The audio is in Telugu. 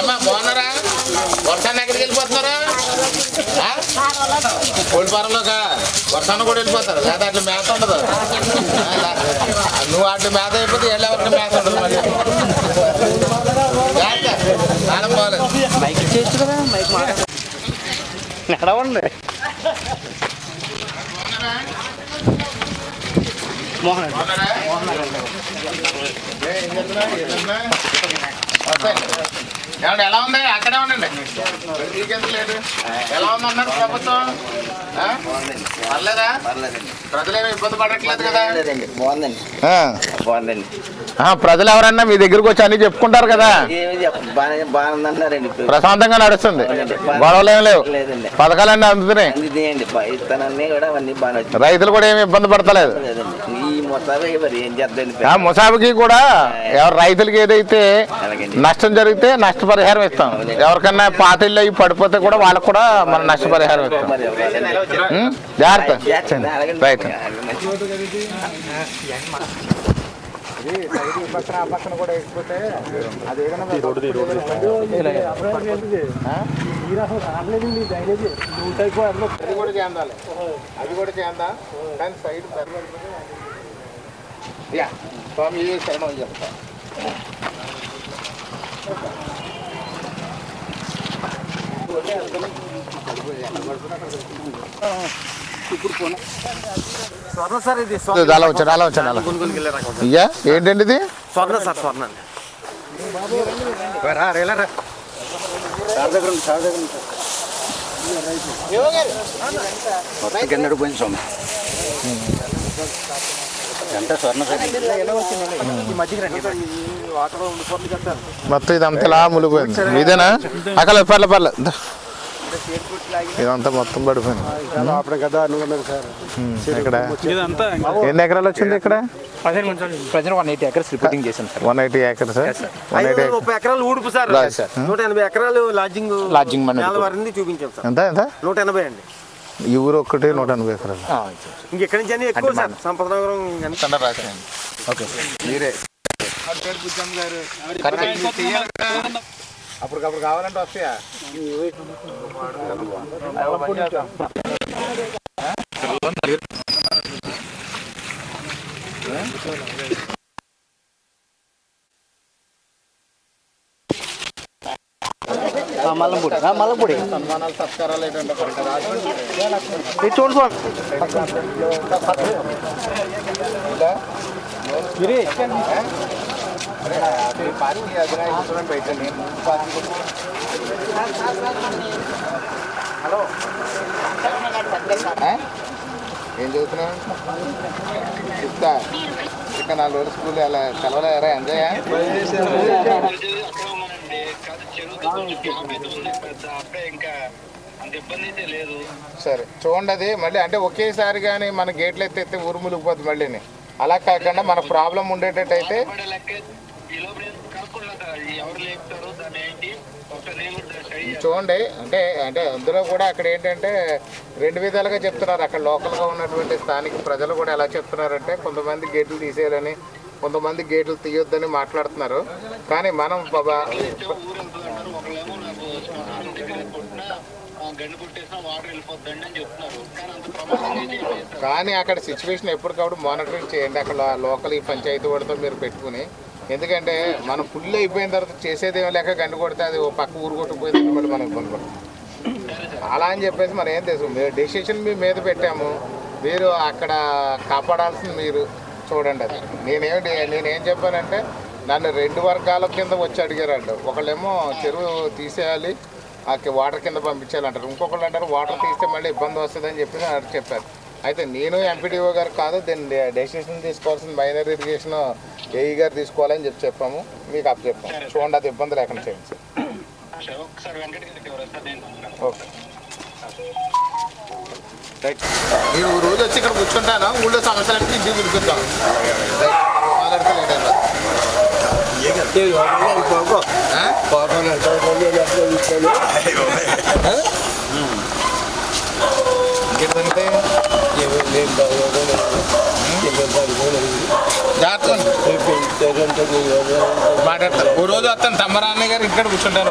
ఏమ్మా బాగున్నారా? వర్షాన్ని ఎక్కడికి వెళ్ళిపోతున్నారా? కోడిపారంలోకా? వర్షాన్ని కూడా వెళ్ళిపోతారు లేదా? అట్లా మేత ఉండదు. నువ్వు అట్లా మేత అయిపోతే వెళ్ళేవరకు మేత ఉండదు. మళ్ళీ మేడం బాగాలేదు. మైక్ చేయొచ్చు కదా, మైక్ ఎక్కడ ఉంది మోహన్ ఏమండి ఎలా ఉంది? అక్కడే ఉండండి. మీకెందుకు లేదు? ఎలా ఉందన్నారు ప్రభుత్వం? పర్లేదా? ప్రజలేమీ ఇబ్బంది పడట్లేదు కదా? బాగుందండి, బాగుందండి. ప్రజలు ఎవరన్నా మీ దగ్గరకు వచ్చి అన్ని చెప్పుకుంటారు కదా? బాగుందన్నారండి, ప్రశాంతంగా నడుస్తుంది, గొడవలు ఏమి లేవు, పథకాలన్నీ అందుతున్నాయి, రైతులు కూడా ఏమి ఇబ్బంది పడతలేదు. ముసాబికి కూడా ఎవరు రైతులకి ఏదైతే నష్టం జరిగితే నష్టపరిహారం ఇస్తాం. ఎవరికన్నా పాతిళ్ళు అవి పడిపోతే కూడా వాళ్ళకు కూడా మనం నష్టపరిహారం ఇస్తాం. జాగ్రత్త రైతు. పక్కన ఆ పక్కన కూడా వేసిపోతే అది అది కూడా చేయాలి, అది కూడా చేద్దా. కానీ సైడ్ స్వామి శరణం చెప్తా. స్వర్ణ సార్, ఇది అలా వచ్చాడు, అలా వచ్చాడు, అలా అయ్యా. ఏంటండి ఇది? స్వర్ణ సార్, స్వర్ణ కిందడు పోయింది స్వామి. ఎంత స్వర్ణ సార్ మొత్తం ఇదంతా ఇలా ములిపోయింది. ఇదేనా? అక్కడ పర్లే పర్లే, ఇదంతా మొత్తం పడిపోయింది. ఇక్కడ ఎన్ని ఎకరాలు వచ్చింది? ఇక్కడ 180 acres రిపోర్టింగ్ చేశాను సార్. 180 acres. 30 ఎకరాలు ఊడుపు సార్, 180 ఎకరాలు లాడ్జింగ్ చూపించాం సార్. ఎంత ఎంత? 180 అండి. ఈ ఊరు ఒక్కటి 180 ఎకరాలు. ఇంకెక్కడి నుంచి అన్ని ఎక్కువ సార్. సంపద నగరం ఓకే మీరే అప్పటికప్పుడు కావాలంటే వస్తాయా? మల్లపూడి, మల్లపూడి సన్మానాలు సత్కారాలు ఏంటంటే చూడు సార్. పార్టీ అధినాయకుడు బయట హలో ఏం చదువుతున్నా? చెప్తా. ఇక్కడ 4 రోజులు స్కూల్ అలా సెలవులేరా? ఎంజాయ్ సరే చూడండి. అది మళ్ళీ అంటే ఒకేసారి కానీ మన గేట్లు ఎత్తే ఊరు ములిగిపోతుంది. మళ్ళీ అలా కాకుండా మన ప్రాబ్లం ఉండేటట్టు అయితే చూడండి. అంటే అంటే అందులో కూడా అక్కడ ఏంటంటే 2 విధాలుగా చెప్తున్నారు. అక్కడ లోకల్గా ఉన్నటువంటి స్థానిక ప్రజలు కూడా ఎలా చెప్తున్నారంటే కొంతమంది గేట్లు తీసేయాలని, కొంతమంది గేట్లు తీయొద్దని మాట్లాడుతున్నారు. కానీ మనం కానీ అక్కడ సిచ్యువేషన్ ఎప్పటికప్పుడు మానిటరింగ్ చేయండి. అక్కడ లోకల్ ఈ పంచాయతీ వాడితో మీరు పెట్టుకుని, ఎందుకంటే మనం ఫుల్ అయిపోయిన తర్వాత చేసేదేమో లేక గండి కొడితే అది పక్క ఊరు కొట్టుకుపోయింది, మళ్ళీ మనం ఇబ్బంది పడుతుంది. అలా అని చెప్పేసి మనం ఏం తెలుసు, మీరు డెసిషన్ మీ మీద పెట్టాము, మీరు అక్కడ కాపాడాల్సింది మీరు చూడండి. అది నేనేం చెప్పానంటే నన్ను 2 వర్గాల కింద వచ్చి అడిగారంట. ఒకళ్ళేమో చెరువు తీసేయాలి, వాటర్ కింద పంపించాలంటారు, ఇంకొకళ్ళు అంటారు వాటర్ తీస్తే మళ్ళీ ఇబ్బంది వస్తుందని చెప్పారు. అయితే నేను ఎంపీడీఓ గారు కాదు, దీన్ని డెసిషన్ తీసుకోవాల్సిన మైనర్ ఇరిగేషన్ ఏఈ గారు తీసుకోవాలని చెప్పాము. మీకు అప్పు చెప్పాము. చూడండి, అది ఇబ్బంది లేకుండా చేయండి. Okay right. నేను రోజు వచ్చి ఇక్కడ కూర్చుంటాను, ఊళ్ళో సమస్యలన్నీ ఇంటికి పిలుపుతాం. జాగ్రత్త మాట్లాడతారు. ఓ రోజు వస్తాను తమ్మరాన్నయ్య గారు ఇక్కడ కూర్చుంటాను.